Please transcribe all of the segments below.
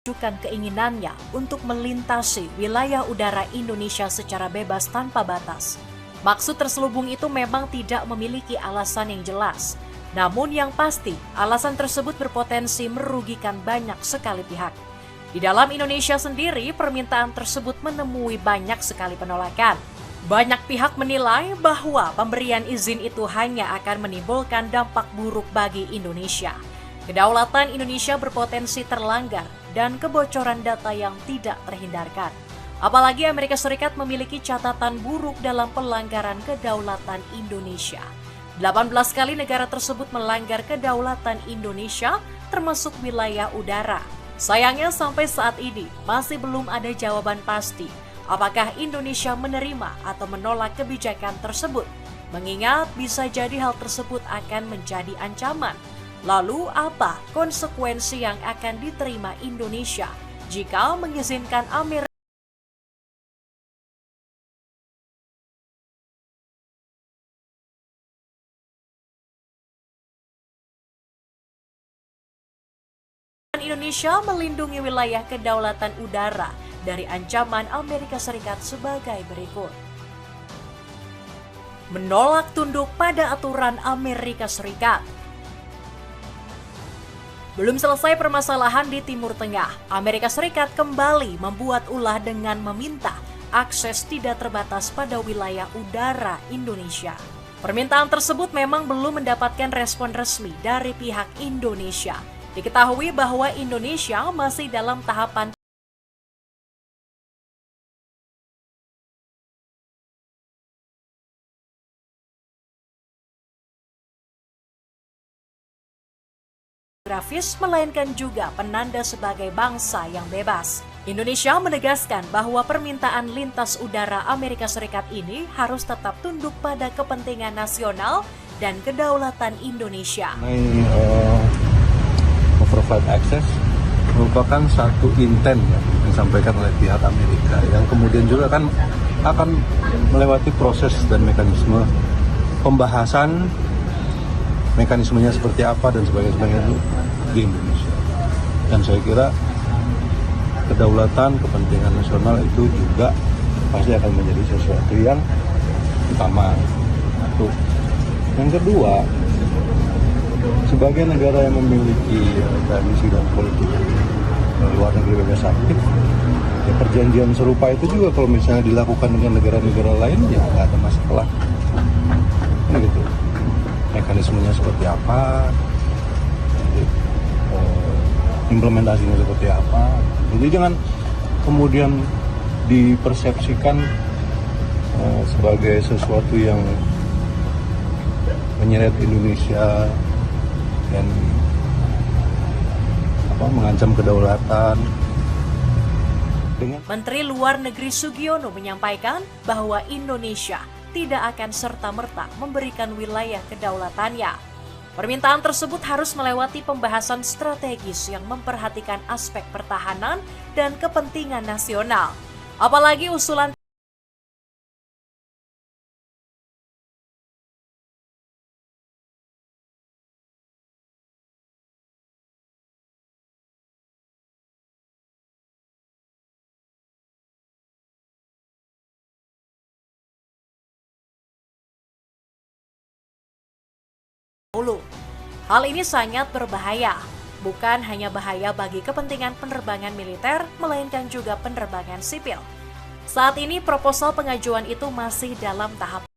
menunjukkan keinginannya untuk melintasi wilayah udara Indonesia secara bebas tanpa batas. Maksud terselubung itu memang tidak memiliki alasan yang jelas. Namun yang pasti, alasan tersebut berpotensi merugikan banyak sekali pihak. Di dalam Indonesia sendiri, permintaan tersebut menemui banyak sekali penolakan. Banyak pihak menilai bahwa pemberian izin itu hanya akan menimbulkan dampak buruk bagi Indonesia. Kedaulatan Indonesia berpotensi terlanggar dan kebocoran data yang tidak terhindarkan. Apalagi Amerika Serikat memiliki catatan buruk dalam pelanggaran kedaulatan Indonesia. 18 kali negara tersebut melanggar kedaulatan Indonesia, termasuk wilayah udara. Sayangnya sampai saat ini masih belum ada jawaban pasti apakah Indonesia menerima atau menolak kebijakan tersebut, mengingat bisa jadi hal tersebut akan menjadi ancaman. Lalu apa konsekuensi yang akan diterima Indonesia jika mengizinkan Amerika Indonesia melindungi wilayah kedaulatan udara dari ancaman Amerika Serikat sebagai berikut. Menolak tunduk pada aturan Amerika Serikat. Belum selesai permasalahan di Timur Tengah, Amerika Serikat kembali membuat ulah dengan meminta akses tidak terbatas pada wilayah udara Indonesia. Permintaan tersebut memang belum mendapatkan respon resmi dari pihak Indonesia. Diketahui bahwa Indonesia masih dalam tahapan geografis, melainkan juga penanda sebagai bangsa yang bebas. Indonesia menegaskan bahwa permintaan lintas udara Amerika Serikat ini harus tetap tunduk pada kepentingan nasional dan kedaulatan Indonesia. Provide access merupakan satu intent yang disampaikan oleh pihak Amerika yang kemudian juga kan akan melewati proses dan mekanisme pembahasan mekanismenya seperti apa dan sebagainya itu di Indonesia. Dan saya kira kedaulatan, kepentingan nasional itu juga pasti akan menjadi sesuatu yang utama. Satu. Yang kedua, sebagai negara yang memiliki tradisi dan politik luar negeri bebas aktif, ya perjanjian serupa itu juga kalau misalnya dilakukan dengan negara-negara lain ya nggak ada masalah. Nah, gitu. Mekanismenya seperti apa, implementasinya seperti apa. Jadi jangan kemudian dipersepsikan sebagai sesuatu yang menyeret Indonesia dan mengancam kedaulatan. Menteri Luar Negeri Sugiono menyampaikan bahwa Indonesia tidak akan serta-merta memberikan wilayah kedaulatannya. Permintaan tersebut harus melewati pembahasan strategis yang memperhatikan aspek pertahanan dan kepentingan nasional. Apalagi usulan hal ini sangat berbahaya. Bukan hanya bahaya bagi kepentingan penerbangan militer, melainkan juga penerbangan sipil. Saat ini proposal pengajuan itu masih dalam tahap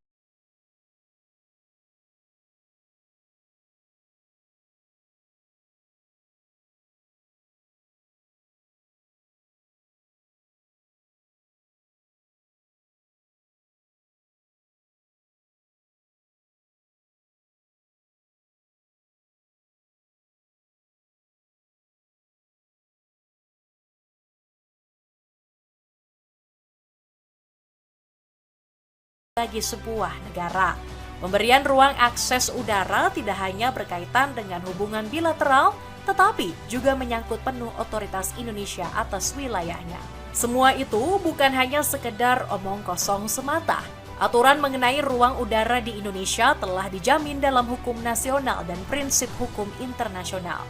bagi sebuah negara. Pemberian ruang akses udara tidak hanya berkaitan dengan hubungan bilateral, tetapi juga menyangkut penuh otoritas Indonesia atas wilayahnya. Semua itu bukan hanya sekedar omong kosong semata. Aturan mengenai ruang udara di Indonesia telah dijamin dalam hukum nasional dan prinsip hukum internasional.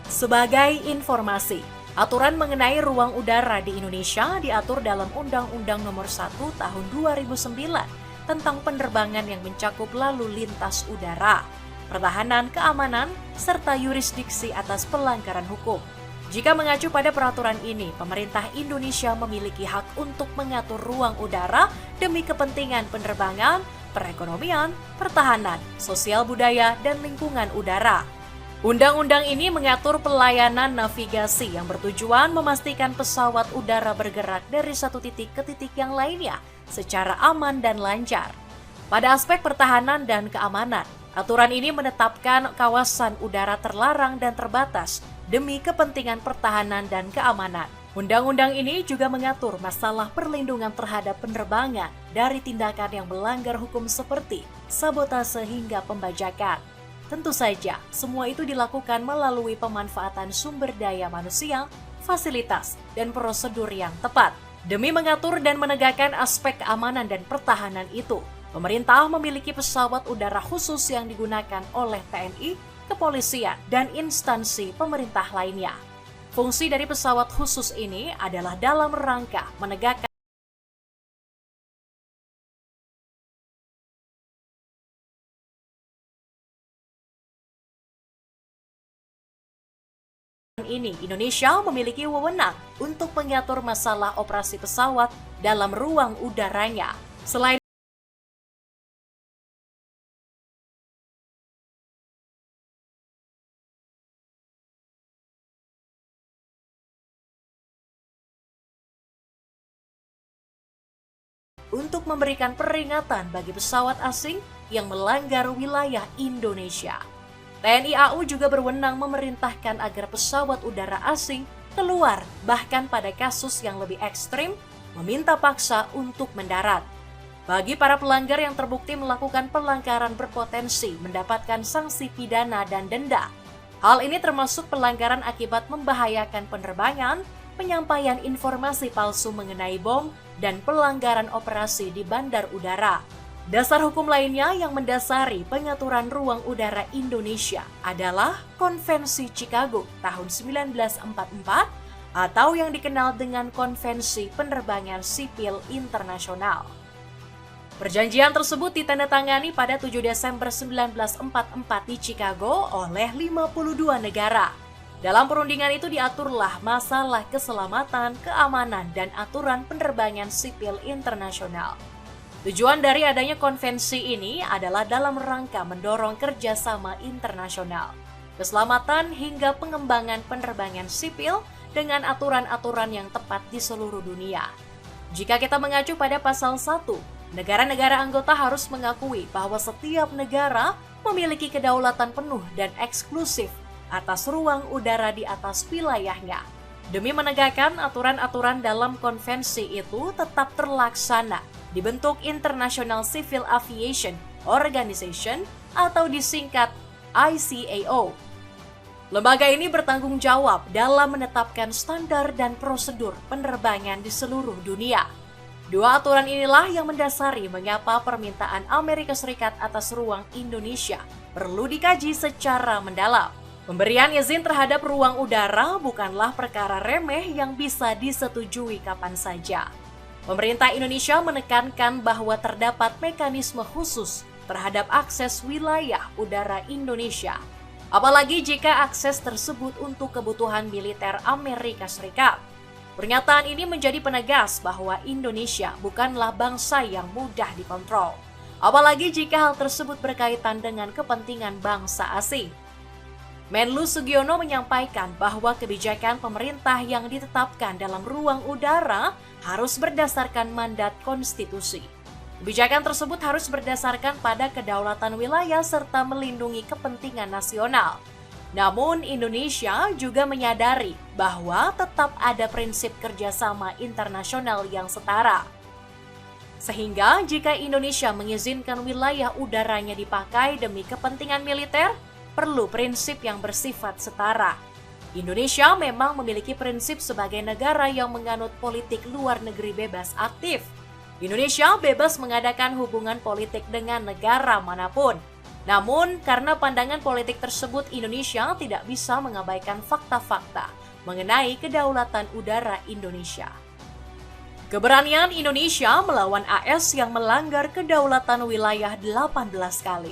Sebagai informasi, Aturan mengenai ruang udara di Indonesia diatur dalam Undang-Undang Nomor 1 Tahun 2009 tentang penerbangan yang mencakup lalu lintas udara, pertahanan keamanan, serta yurisdiksi atas pelanggaran hukum. Jika mengacu pada peraturan ini, pemerintah Indonesia memiliki hak untuk mengatur ruang udara demi kepentingan penerbangan, perekonomian, pertahanan, sosial budaya, dan lingkungan udara. Undang-undang ini mengatur pelayanan navigasi yang bertujuan memastikan pesawat udara bergerak dari satu titik ke titik yang lainnya secara aman dan lancar. Pada aspek pertahanan dan keamanan, aturan ini menetapkan kawasan udara terlarang dan terbatas demi kepentingan pertahanan dan keamanan. Undang-undang ini juga mengatur masalah perlindungan terhadap penerbangan dari tindakan yang melanggar hukum seperti sabotase hingga pembajakan. Tentu saja, semua itu dilakukan melalui pemanfaatan sumber daya manusia, fasilitas, dan prosedur yang tepat. Demi mengatur dan menegakkan aspek keamanan dan pertahanan itu, pemerintah memiliki pesawat udara khusus yang digunakan oleh TNI, kepolisian, dan instansi pemerintah lainnya. Fungsi dari pesawat khusus ini adalah dalam rangka menegakkan ini, Indonesia memiliki wewenang untuk mengatur masalah operasi pesawat dalam ruang udaranya. Selain untuk memberikan peringatan bagi pesawat asing yang melanggar wilayah Indonesia. TNI AU juga berwenang memerintahkan agar pesawat udara asing keluar, bahkan pada kasus yang lebih ekstrim, meminta paksa untuk mendarat. Bagi para pelanggar yang terbukti melakukan pelanggaran berpotensi mendapatkan sanksi pidana dan denda. Hal ini termasuk pelanggaran akibat membahayakan penerbangan, penyampaian informasi palsu mengenai bom, dan pelanggaran operasi di bandar udara. Dasar hukum lainnya yang mendasari pengaturan ruang udara Indonesia adalah Konvensi Chicago tahun 1944 atau yang dikenal dengan Konvensi Penerbangan Sipil Internasional. Perjanjian tersebut ditandatangani pada 7 Desember 1944 di Chicago oleh 52 negara. Dalam perundingan itu diaturlah masalah keselamatan, keamanan, dan aturan penerbangan sipil internasional. Tujuan dari adanya konvensi ini adalah dalam rangka mendorong kerjasama internasional, keselamatan hingga pengembangan penerbangan sipil dengan aturan-aturan yang tepat di seluruh dunia. Jika kita mengacu pada pasal 1, negara-negara anggota harus mengakui bahwa setiap negara memiliki kedaulatan penuh dan eksklusif atas ruang udara di atas wilayahnya. Demi menegakkan aturan-aturan dalam konvensi itu tetap terlaksana, dibentuk International Civil Aviation Organization atau disingkat ICAO. Lembaga ini bertanggung jawab dalam menetapkan standar dan prosedur penerbangan di seluruh dunia. Dua aturan inilah yang mendasari mengapa permintaan Amerika Serikat atas ruang Indonesia perlu dikaji secara mendalam. Pemberian izin terhadap ruang udara bukanlah perkara remeh yang bisa disetujui kapan saja. Pemerintah Indonesia menekankan bahwa terdapat mekanisme khusus terhadap akses wilayah udara Indonesia, apalagi jika akses tersebut untuk kebutuhan militer Amerika Serikat. Pernyataan ini menjadi penegas bahwa Indonesia bukanlah bangsa yang mudah dikontrol, apalagi jika hal tersebut berkaitan dengan kepentingan bangsa asing. Menlu Sugiono menyampaikan bahwa kebijakan pemerintah yang ditetapkan dalam ruang udara harus berdasarkan mandat konstitusi. Kebijakan tersebut harus berdasarkan pada kedaulatan wilayah serta melindungi kepentingan nasional. Namun Indonesia juga menyadari bahwa tetap ada prinsip kerjasama internasional yang setara. Sehingga jika Indonesia mengizinkan wilayah udaranya dipakai demi kepentingan militer, perlu prinsip yang bersifat setara. Indonesia memang memiliki prinsip sebagai negara yang menganut politik luar negeri bebas aktif. Indonesia bebas mengadakan hubungan politik dengan negara manapun. Namun, karena pandangan politik tersebut, Indonesia tidak bisa mengabaikan fakta-fakta mengenai kedaulatan udara Indonesia. Keberanian Indonesia melawan AS yang melanggar kedaulatan wilayah 18 kali.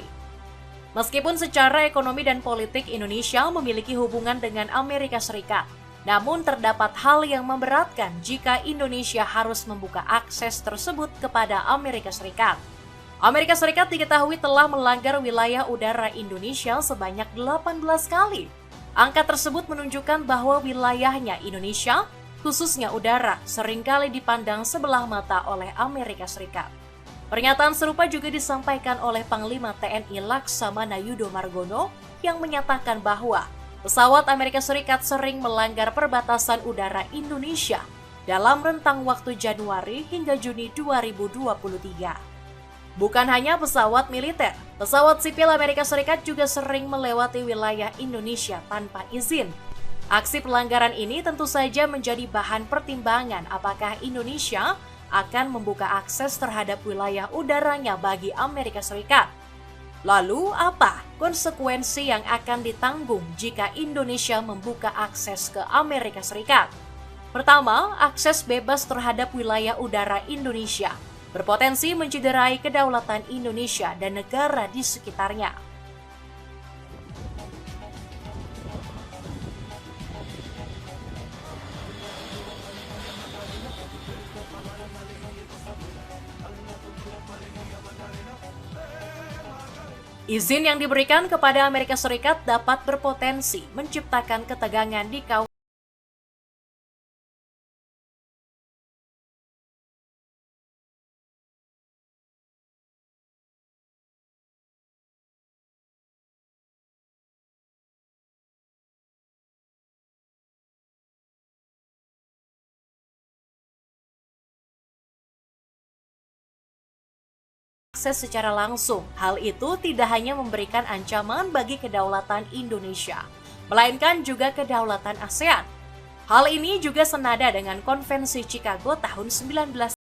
Meskipun secara ekonomi dan politik Indonesia memiliki hubungan dengan Amerika Serikat, namun terdapat hal yang memberatkan jika Indonesia harus membuka akses tersebut kepada Amerika Serikat. Amerika Serikat diketahui telah melanggar wilayah udara Indonesia sebanyak 18 kali. Angka tersebut menunjukkan bahwa wilayahnya Indonesia, khususnya udara, seringkali dipandang sebelah mata oleh Amerika Serikat. Pernyataan serupa juga disampaikan oleh Panglima TNI Laksamana Yudo Margono yang menyatakan bahwa pesawat Amerika Serikat sering melanggar perbatasan udara Indonesia dalam rentang waktu Januari hingga Juni 2023. Bukan hanya pesawat militer, pesawat sipil Amerika Serikat juga sering melewati wilayah Indonesia tanpa izin. Aksi pelanggaran ini tentu saja menjadi bahan pertimbangan apakah Indonesia akan membuka akses terhadap wilayah udaranya bagi Amerika Serikat. Lalu apa konsekuensi yang akan ditanggung jika Indonesia membuka akses ke Amerika Serikat? Pertama, akses bebas terhadap wilayah udara Indonesia berpotensi mencederai kedaulatan Indonesia dan negara di sekitarnya. Izin yang diberikan kepada Amerika Serikat dapat berpotensi menciptakan ketegangan di kawasan akses secara langsung. Hal itu tidak hanya memberikan ancaman bagi kedaulatan Indonesia, melainkan juga kedaulatan ASEAN. Hal ini juga senada dengan Konvensi Chicago tahun 19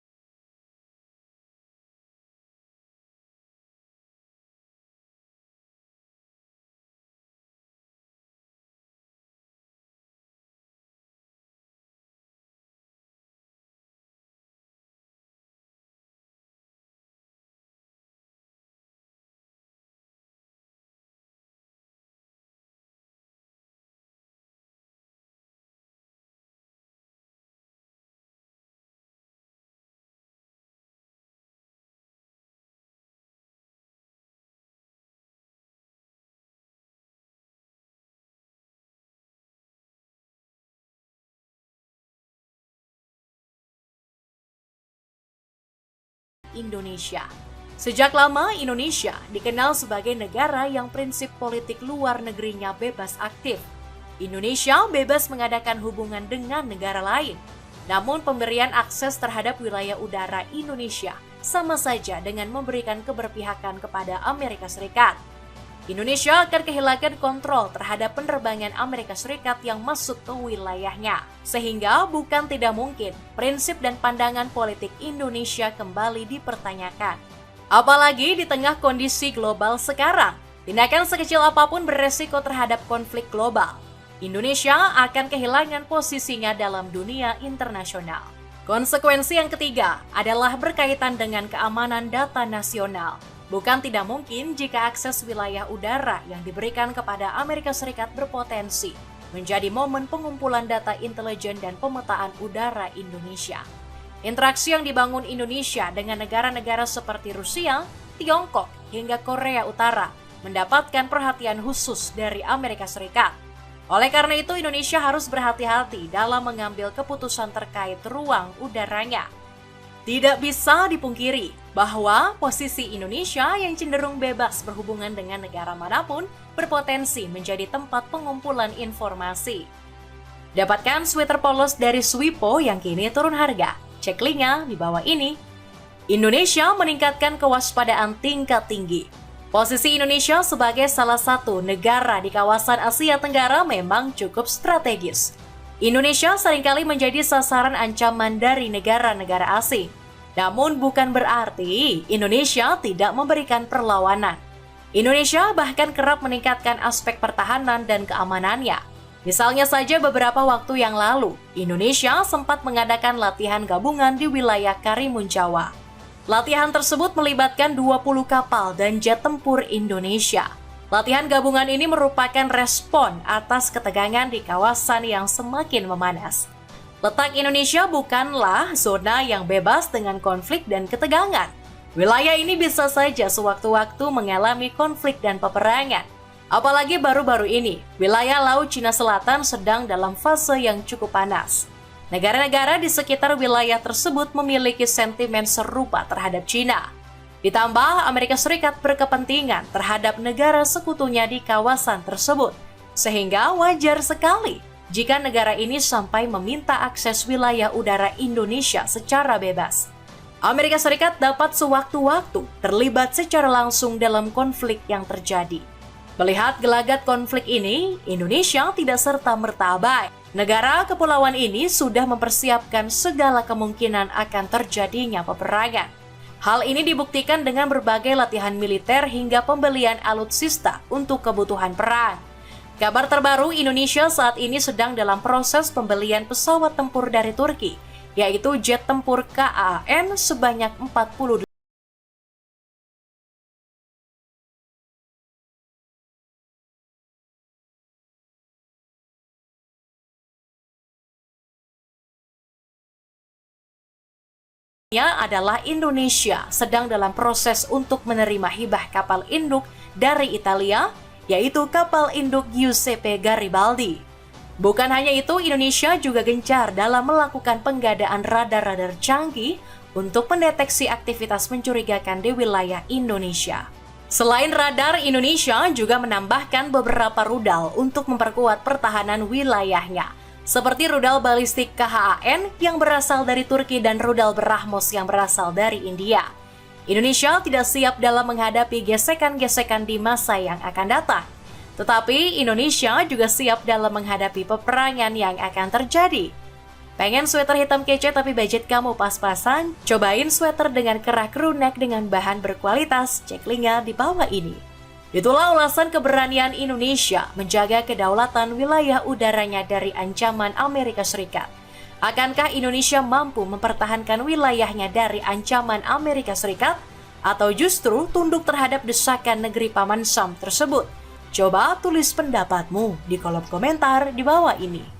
Indonesia. Sejak lama Indonesia dikenal sebagai negara yang prinsip politik luar negerinya bebas aktif. Indonesia bebas mengadakan hubungan dengan negara lain. Namun pemberian akses terhadap wilayah udara Indonesia sama saja dengan memberikan keberpihakan kepada Amerika Serikat. Indonesia akan kehilangan kontrol terhadap penerbangan Amerika Serikat yang masuk ke wilayahnya. Sehingga bukan tidak mungkin prinsip dan pandangan politik Indonesia kembali dipertanyakan. Apalagi di tengah kondisi global sekarang, tindakan sekecil apapun beresiko terhadap konflik global. Indonesia akan kehilangan posisinya dalam dunia internasional. Konsekuensi yang ketiga adalah berkaitan dengan keamanan data nasional. Bukan tidak mungkin jika akses wilayah udara yang diberikan kepada Amerika Serikat berpotensi menjadi momen pengumpulan data intelijen dan pemetaan udara Indonesia. Interaksi yang dibangun Indonesia dengan negara-negara seperti Rusia, Tiongkok, hingga Korea Utara mendapatkan perhatian khusus dari Amerika Serikat. Oleh karena itu, Indonesia harus berhati-hati dalam mengambil keputusan terkait ruang udaranya. Tidak bisa dipungkiri bahwa posisi Indonesia yang cenderung bebas berhubungan dengan negara manapun berpotensi menjadi tempat pengumpulan informasi. Dapatkan sweater polos dari Swipo yang kini turun harga. Cek linknya di bawah ini. Indonesia meningkatkan kewaspadaan tingkat tinggi. Posisi Indonesia sebagai salah satu negara di kawasan Asia Tenggara memang cukup strategis. Indonesia seringkali menjadi sasaran ancaman dari negara-negara asing. Namun bukan berarti Indonesia tidak memberikan perlawanan. Indonesia bahkan kerap meningkatkan aspek pertahanan dan keamanannya. Misalnya saja beberapa waktu yang lalu, Indonesia sempat mengadakan latihan gabungan di wilayah Karimun Jawa. Latihan tersebut melibatkan 20 kapal dan jet tempur Indonesia. Latihan gabungan ini merupakan respon atas ketegangan di kawasan yang semakin memanas. Letak Indonesia bukanlah zona yang bebas dengan konflik dan ketegangan. Wilayah ini bisa saja sewaktu-waktu mengalami konflik dan peperangan. Apalagi baru-baru ini, wilayah Laut Cina Selatan sedang dalam fase yang cukup panas. Negara-negara di sekitar wilayah tersebut memiliki sentimen serupa terhadap Cina. Ditambah, Amerika Serikat berkepentingan terhadap negara sekutunya di kawasan tersebut, sehingga wajar sekali jika negara ini sampai meminta akses wilayah udara Indonesia secara bebas. Amerika Serikat dapat sewaktu-waktu terlibat secara langsung dalam konflik yang terjadi. Melihat gelagat konflik ini, Indonesia tidak serta-merta abai. Negara kepulauan ini sudah mempersiapkan segala kemungkinan akan terjadinya peperangan. Hal ini dibuktikan dengan berbagai latihan militer hingga pembelian alutsista untuk kebutuhan perang. Kabar terbaru, Indonesia saat ini sedang dalam proses pembelian pesawat tempur dari Turki, yaitu jet tempur KAN sebanyak 48. Adalah Indonesia sedang dalam proses untuk menerima hibah kapal induk dari Italia, yaitu kapal induk Giuseppe Garibaldi. Bukan hanya itu, Indonesia juga gencar dalam melakukan penggadaan radar-radar canggih untuk mendeteksi aktivitas mencurigakan di wilayah Indonesia. Selain radar, Indonesia juga menambahkan beberapa rudal untuk memperkuat pertahanan wilayahnya, seperti rudal balistik KHAN yang berasal dari Turki dan rudal Brahmos yang berasal dari India. Indonesia tidak siap dalam menghadapi gesekan-gesekan di masa yang akan datang. Tetapi Indonesia juga siap dalam menghadapi peperangan yang akan terjadi. Pengen sweater hitam kece tapi budget kamu pas-pasan? Cobain sweater dengan kerah crew neck dengan bahan berkualitas, cek linknya di bawah ini. Itulah ulasan keberanian Indonesia menjaga kedaulatan wilayah udaranya dari ancaman Amerika Serikat. Akankah Indonesia mampu mempertahankan wilayahnya dari ancaman Amerika Serikat? Atau justru tunduk terhadap desakan negeri Paman Sam tersebut? Coba tulis pendapatmu di kolom komentar di bawah ini.